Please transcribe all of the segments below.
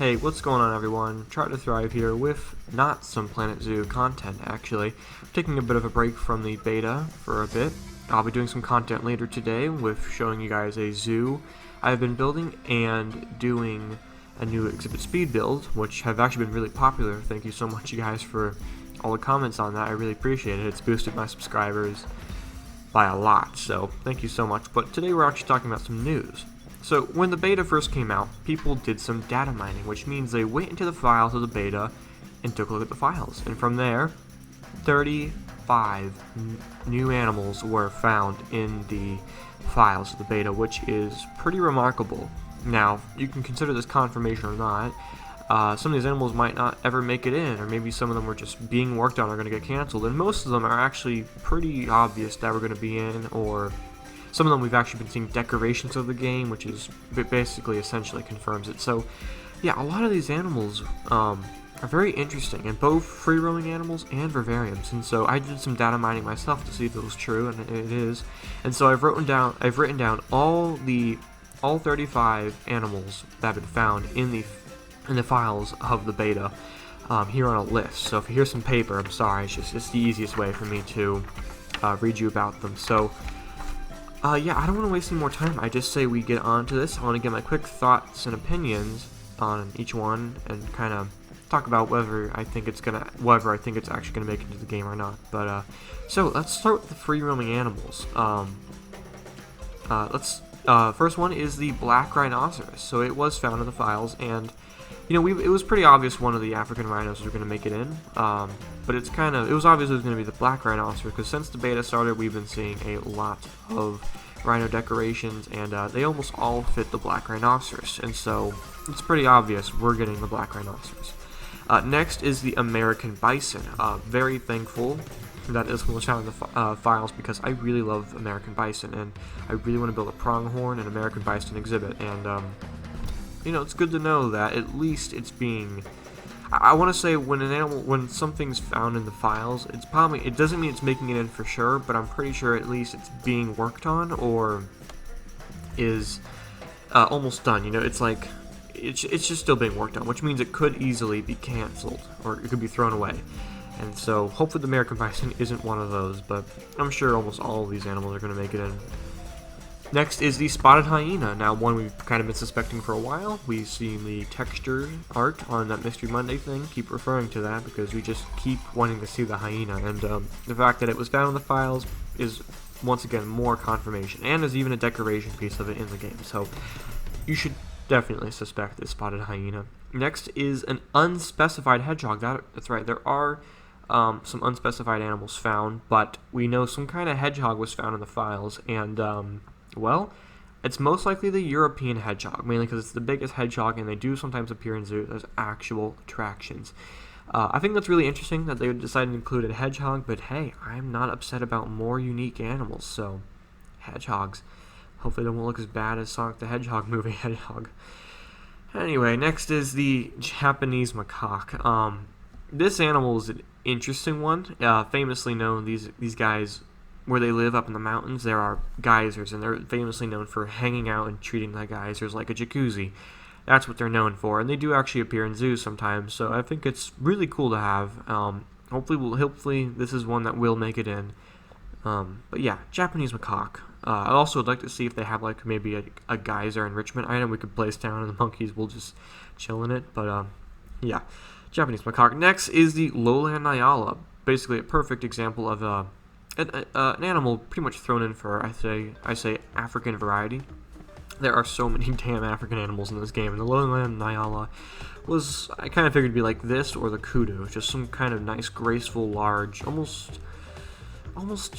Hey, what's going on everyone? Try to Thrive here with not some Planet Zoo content actually. I'm taking a bit of a break from the beta for a bit. I'll be doing some content later today with showing you guys a zoo I've been building and doing a new exhibit speed build, which have actually been really popular. Thank you so much you guys for all the comments on that. I really appreciate it. It's boosted my subscribers by a lot, so thank you so much. But today we're actually talking about some news. So when the beta first came out, people did some data mining, which means they went into the files of the beta and took a look at the files. And from there, 35 new animals were found in the files of the beta, which is pretty remarkable. Now, you can consider this confirmation or not. Some of these animals might not ever make it in, or maybe some of them were just being worked on or going to get canceled, and most of them are actually pretty obvious that we're going to be in, or some of them we've actually been seeing decorations of the game, which is basically essentially confirms it. So yeah, a lot of these animals are very interesting, and both free-roaming animals and vivariums. And so I did some data mining myself to see if it was true, and it is. And so I've written down all 35 animals that have been found in the files of the beta here on a list. So if you hear some paper, I'm sorry, it's the easiest way for me to read you about them. So yeah, I don't want to waste any more time. I just say we get on to this. I want to get my quick thoughts and opinions on each one and kind of talk about whether I think it's actually gonna make it into the game or not. But so let's start with the free roaming animals. First one is the black rhinoceros. So it was found in the files, and you know, it was pretty obvious one of the African rhinos were going to make it in, but it was obvious it was going to be the black rhinoceros, because since the beta started, we've been seeing a lot of rhino decorations, and they almost all fit the black rhinoceros, and so it's pretty obvious we're getting the black rhinoceros. Next is the American bison. Very thankful that this one was found in the files, because I really love American bison, and I really want to build a pronghorn and American bison exhibit, and you know, it's good to know that at least it's being. I want to say when something's found in the files, it doesn't mean it's making it in for sure, but I'm pretty sure at least it's being worked on or is almost done. You know, it's like it's just still being worked on, which means it could easily be canceled or it could be thrown away. And so hopefully the American bison isn't one of those, but I'm sure almost all of these animals are going to make it in. Next is the spotted hyena. Now, one we've kind of been suspecting for a while. We've seen the texture art on that Mystery Monday thing. Keep referring to that because we just keep wanting to see the hyena. And the fact that it was found in the files is, once again, more confirmation. And there's even a decoration piece of it in the game. So you should definitely suspect this spotted hyena. Next is an unspecified hedgehog. That's right. There are some unspecified animals found, but we know some kind of hedgehog was found in the files, and well, it's most likely the European hedgehog, mainly because it's the biggest hedgehog, and they do sometimes appear in zoos as actual attractions. I think that's really interesting that they would decide to include a hedgehog, but hey, I'm not upset about more unique animals, so hedgehogs. Hopefully they won't look as bad as Sonic the Hedgehog movie Hedgehog. Anyway, next is the Japanese macaque. This animal is an interesting one. Famously known, these guys, where they live up in the mountains, there are geysers, and they're famously known for hanging out and treating the geysers like a jacuzzi. That's what they're known for, and they do actually appear in zoos sometimes, so I think it's really cool to have. Hopefully this is one that will make it in. But yeah, Japanese macaque. I also would like to see if they have like maybe a geyser enrichment item we could place down, and the monkeys will just chill in it, but yeah, Japanese macaque. Next is the Lowland Ayala. Basically a perfect example of an animal pretty much thrown in for, I say African variety. There are so many damn African animals in this game, and the Lowland Ayala was, I kind of figured it'd be like this or the kudu, just some kind of nice, graceful, large, almost,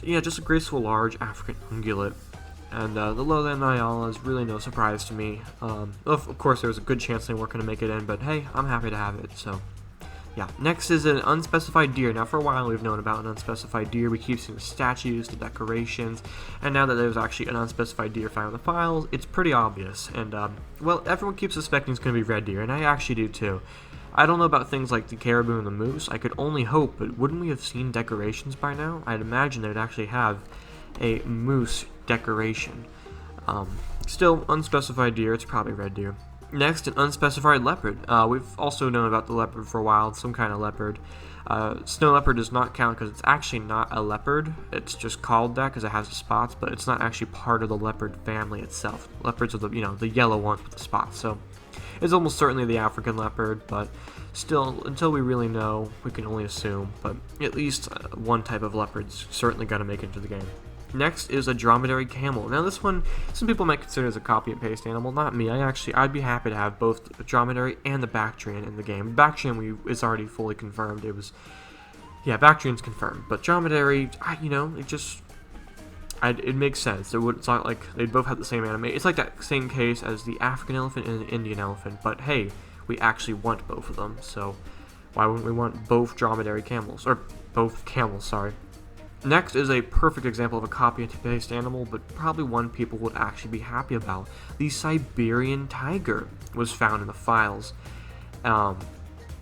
yeah, just a graceful, large African ungulate. And the Lowland Ayala is really no surprise to me. Of course, there was a good chance they weren't going to make it in, but hey, I'm happy to have it, so. Yeah, next is an unspecified deer. Now, for a while, we've known about an unspecified deer. We keep seeing the statues, the decorations, and now that there's actually an unspecified deer found in the files, it's pretty obvious. And, well, everyone keeps suspecting it's going to be red deer, and I actually do too. I don't know about things like the caribou and the moose. I could only hope, but wouldn't we have seen decorations by now? I'd imagine they'd actually have a moose decoration. Still, unspecified deer, it's probably red deer. Next, an unspecified leopard. We've also known about the leopard for a while, some kind of leopard. Snow leopard does not count because it's actually not a leopard. It's just called that because it has the spots, but it's not actually part of the leopard family itself. Leopards are the yellow ones with the spots. So it's almost certainly the African leopard, but still, until we really know, we can only assume. But at least one type of leopard's certainly going to make it into the game. Next is a Dromedary Camel. Now this one, some people might consider as a copy and paste animal. Not me. I'd be happy to have both the Dromedary and the Bactrian in the game. Bactrian is already fully confirmed. Bactrian's confirmed, but Dromedary, it makes sense. It's not like they both have the same anime. It's like that same case as the African elephant and the Indian elephant. But hey, we actually want both of them. So why wouldn't we want both Dromedary camels or both camels? Sorry. Next is a perfect example of a copy and paste animal, but probably one people would actually be happy about. The Siberian Tiger was found in the files.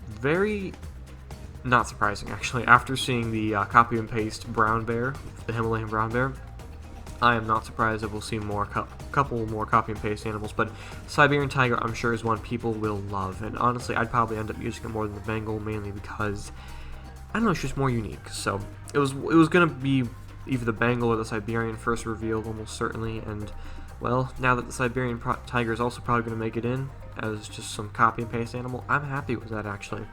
Very not surprising, actually. After seeing the copy and paste brown bear, the Himalayan brown bear, I am not surprised that we'll see couple more copy and paste animals, but Siberian Tiger I'm sure is one people will love, and honestly I'd probably end up using it more than the Bengal, mainly because I don't know, it's just more unique. So it was gonna be either the Bengal or the Siberian first revealed, almost certainly. And well, now that the Siberian Tiger is also probably gonna make it in as just some copy and paste animal, I'm happy with that actually.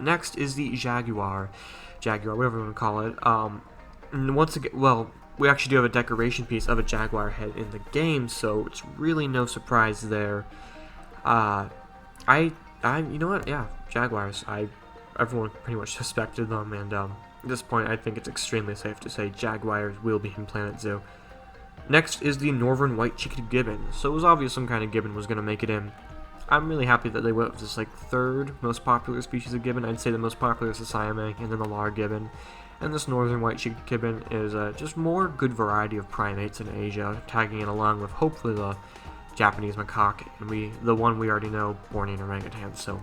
Next is the Jaguar, whatever you want to call it. And once again, well, we actually do have a decoration piece of a Jaguar head in the game, so it's really no surprise there. You know what? Yeah, Jaguars. Everyone pretty much suspected them, and at this point I think it's extremely safe to say Jaguars will be in Planet Zoo. Next is the northern white-cheeked gibbon. So it was obvious some kind of gibbon was going to make it in. I'm really happy that they went with this third most popular species of gibbon. I'd say the most popular is the Siamang and then the Lar gibbon. And this northern white-cheeked gibbon is just more good variety of primates in Asia, tagging in along with hopefully the Japanese macaque and the one we already know, Bornean orangutan. So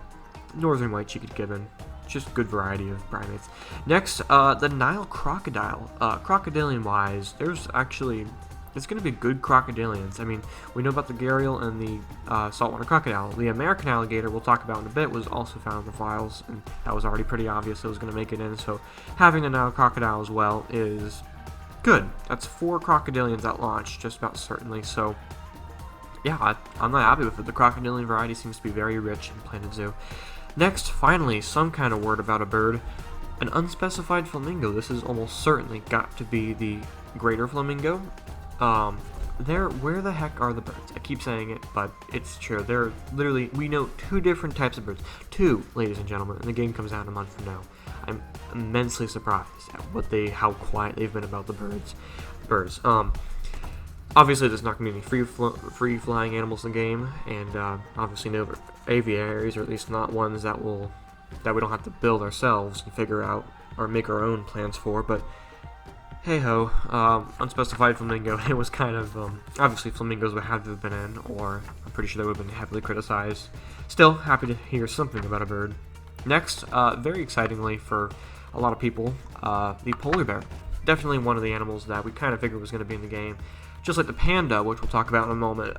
northern white-cheeked gibbon. Just good variety of primates. Next, the Nile crocodile. Crocodilian-wise, it's going to be good crocodilians. I mean, we know about the gharial and the saltwater crocodile. The American alligator, we'll talk about in a bit, was also found in the files, and that was already pretty obvious it was going to make it in. So having a Nile crocodile as well is good. That's 4 crocodilians at launch, just about certainly. So yeah, I'm not happy with it. The crocodilian variety seems to be very rich in Planet Zoo. Next, finally, some kind of word about a bird. An unspecified flamingo. This is almost certainly got to be the greater flamingo. Where the heck are the birds? I keep saying it, but it's true. They're literally, we know 2 different types of birds. 2, ladies and gentlemen, and the game comes out in a month from now. I'm immensely surprised at how quiet they've been about the birds. Obviously, there's not going to be any free-flying animals in the game, and obviously no aviaries, or at least not ones that we don't have to build ourselves and figure out or make our own plans for. But hey ho, unspecified flamingo. It was kind of obviously flamingos would have to have been in, or I'm pretty sure they would have been heavily criticized. Still happy to hear something about a bird. Next, very excitingly for a lot of people, the polar bear. Definitely one of the animals that we kind of figured was going to be in the game. Just like the panda, which we'll talk about in a moment,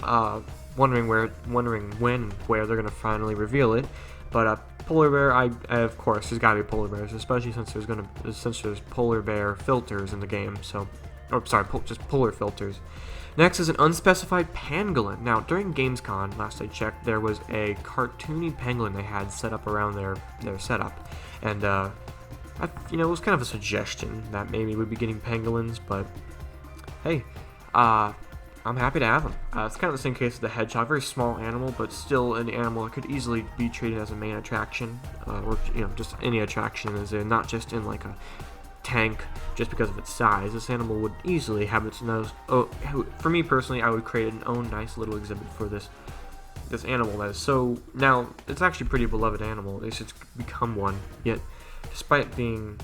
wondering when and where they're going to finally reveal it. But polar bear, of course, there's got to be polar bears, especially since there's polar bear filters in the game. So, just polar filters. Next is an unspecified pangolin. Now, during Gamescom, last I checked, there was a cartoony pangolin they had set up around their setup, and it was kind of a suggestion that maybe we'd be getting pangolins, but hey. I'm happy to have them. It's kind of the same case with the hedgehog, very small animal, but still an animal that could easily be treated as a main attraction, or just any attraction is there, not just in like a tank just because of its size. This animal would easily have its nose. For me personally, I would create an own nice little exhibit for this animal that is so. Now it's actually a pretty beloved animal. It's just become one. Yet, despite being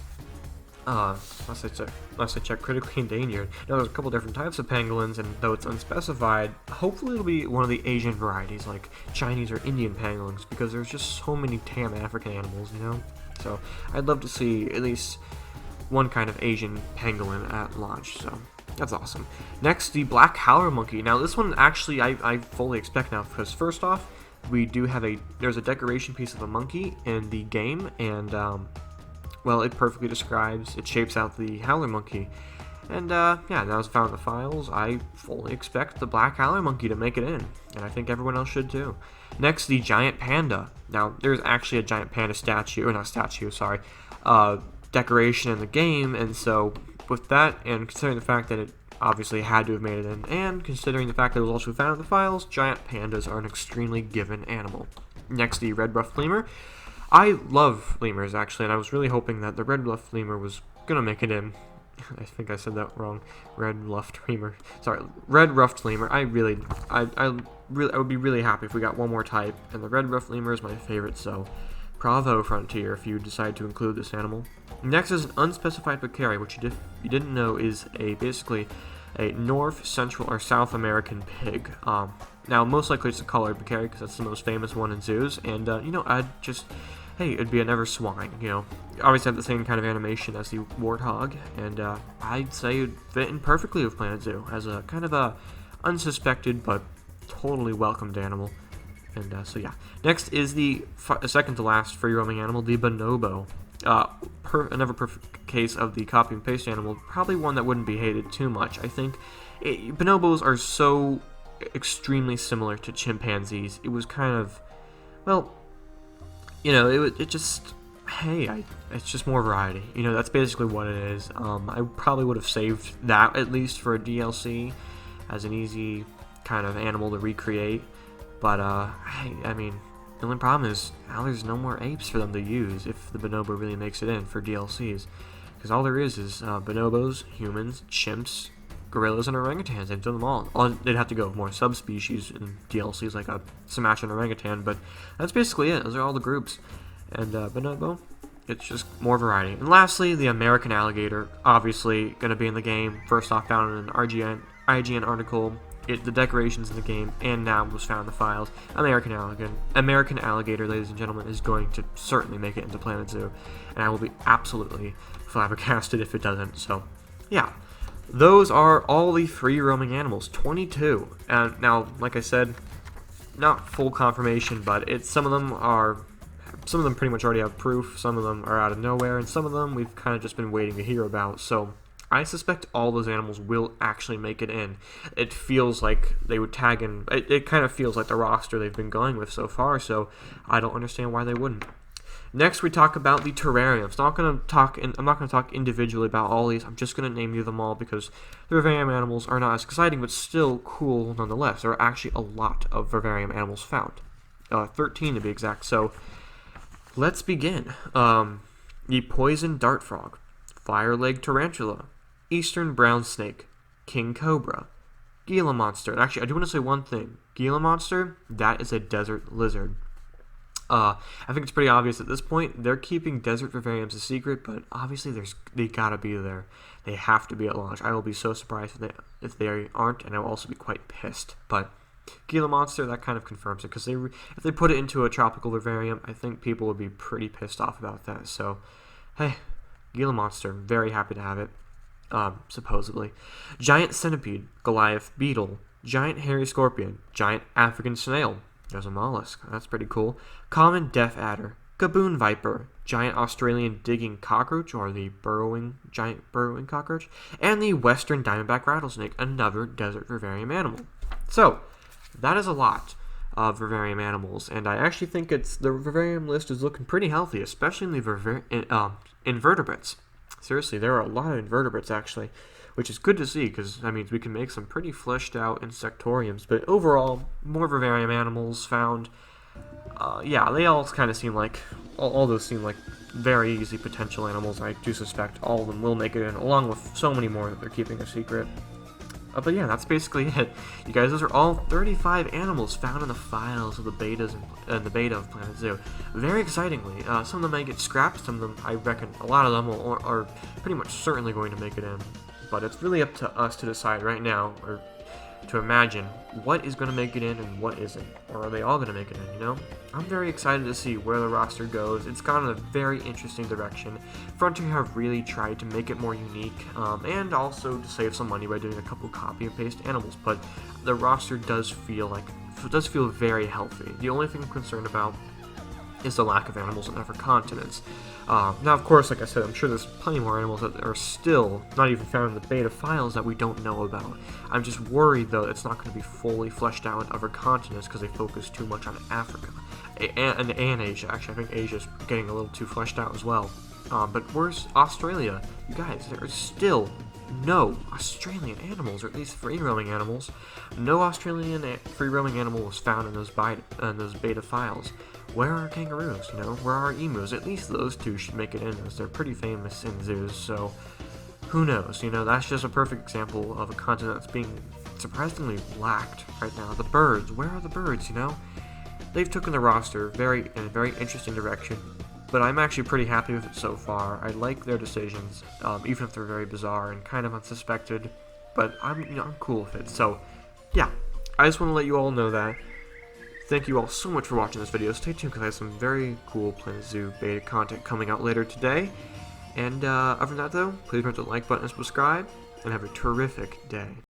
last I checked, critically endangered. Now, there's a couple different types of pangolins, and though it's unspecified, hopefully it'll be one of the Asian varieties, like Chinese or Indian pangolins, because there's just so many tame African animals, So, I'd love to see at least one kind of Asian pangolin at launch, so that's awesome. Next, the black howler monkey. Now, this one, actually, I fully expect now, because first off, we do have there's a decoration piece of a monkey in the game, and well, it perfectly describes, it shapes out the Howler monkey. And yeah, that was found in the files. I fully expect the black Howler monkey to make it in, and I think everyone else should too. Next, the giant panda. Now, there's actually a giant panda statue, or not statue, sorry, decoration in the game, and so with that, and considering the fact that it obviously had to have made it in, and considering the fact that it was also found in the files, giant pandas are an extremely given animal. Next, the red ruffed lemur. I love lemurs, actually, and I was really hoping that the red ruffed lemur was gonna make it in. I think I said that wrong. Red ruffed lemur. Sorry, red ruffed lemur. I would be really happy if we got one more type, and the red ruffed lemur is my favorite, so bravo, Frontier, if you decide to include this animal. Next is an unspecified Macaque, which you didn't know is basically a North, Central, or South American pig. Now, most likely it's a colored Macaque, because that's the most famous one in zoos, and, you know, hey, it'd be a never swine, you know. Obviously have the same kind of animation as the warthog, and I'd say it'd fit in perfectly with Planet Zoo as a kind of a unsuspected but totally welcomed animal. And so yeah. Next is the second to last free roaming animal, the bonobo. Another perfect case of the copy and paste animal, probably one that wouldn't be hated too much. I think bonobos are so extremely similar to chimpanzees. It was kind of, well, you know, it just, hey, it's just more variety. You know, that's basically what it is. I probably would have saved that at least for a DLC as an easy kind of animal to recreate. But, I mean, the only problem is now there's no more apes for them to use if the bonobo really makes it in for DLCs. Because all there is bonobos, humans, chimps, gorillas, and orangutans. They've done them all. They'd have to go with more subspecies in DLCs like a Sumatran orangutan, but that's basically it. Those are all the groups. And bonobo, it's just more variety. And lastly, the American alligator, obviously going to be in the game. First off, found in an IGN article. The decorations in the game, and now was found in the files. American alligator, ladies and gentlemen, is going to certainly make it into Planet Zoo, and I will be absolutely flabbergasted if it doesn't. So, yeah. Those are all the free roaming animals, 22. And now, like I said, not full confirmation, but some of them pretty much already have proof, some of them are out of nowhere, and some of them we've kind of just been waiting to hear about. So I suspect all those animals will actually make it in. It feels like they would tag in, it kind of feels like the roster they've been going with so far, so I don't understand why they wouldn't. Next, we talk about the terrariums. I'm not going to talk individually about all these. I'm just going to name you them all because the vivarium animals are not as exciting, but still cool nonetheless. There are actually a lot of vivarium animals found, 13 to be exact. So let's begin. The poison dart frog, fire-leg tarantula, eastern brown snake, king cobra, Gila monster. And actually, I do want to say one thing. Gila monster, that is a desert lizard. I think it's pretty obvious at this point. They're keeping desert vivariums a secret, but obviously they gotta be there. They have to be at launch. I will be so surprised if they aren't, and I will also be quite pissed. But Gila monster, that kind of confirms it, because if they put it into a tropical vivarium, I think people would be pretty pissed off about that. So, hey, Gila monster, very happy to have it. Supposedly. Giant centipede, Goliath beetle, giant hairy scorpion, giant African snail. There's a mollusk. That's pretty cool. Common death adder, gaboon viper, giant Australian digging cockroach, or the giant burrowing cockroach, and the western diamondback rattlesnake, another desert vivarium animal. So, that is a lot of vivarium animals, and I actually think the vivarium list is looking pretty healthy, especially in the invertebrates. Seriously, there are a lot of invertebrates, actually, which is good to see, because that means we can make some pretty fleshed out insectoriums. But overall, more vivarium animals found. Yeah, they all kind of seem like, all those seem like very easy potential animals. I do suspect all of them will make it in, along with so many more that they're keeping a secret. But yeah, that's basically it. You guys, those are all 35 animals found in the files of the betas and the beta of Planet Zoo. Very excitingly, some of them may get scrapped, some of them, I reckon, a lot of them are pretty much certainly going to make it in. But it's really up to us to decide right now, or to imagine, what is going to make it in and what isn't. Or are they all going to make it in, you know? I'm very excited to see where the roster goes. It's gone in a very interesting direction. Frontier have really tried to make it more unique, and also to save some money by doing a couple copy and paste animals. But the roster does feel like does feel very healthy. The only thing I'm concerned about is the lack of animals in other continents. Now, of course, like I said, I'm sure there's plenty more animals that are still not even found in the beta files that we don't know about. I'm just worried, though, it's not going to be fully fleshed out in other continents because they focus too much on Africa. And Asia, actually. I think Asia's getting a little too fleshed out as well. But where's Australia? You guys, there are still no Australian animals, or at least free-roaming animals. No Australian free-roaming animal was found in those beta files. Where are kangaroos, you know? Where are emus? At least those two should make it in, as they're pretty famous in zoos, so who knows? You know, that's just a perfect example of a continent that's being surprisingly lacked right now. The birds, where are the birds, you know? They've taken the roster in a very interesting direction, but I'm actually pretty happy with it so far. I like their decisions, even if they're very bizarre and kind of unsuspected, but I'm cool with it. So, yeah, I just want to let you all know that. Thank you all so much for watching this video. Stay tuned because I have some very cool Planet Zoo beta content coming out later today. And other than that, though, please remember to like button and subscribe, and have a terrific day.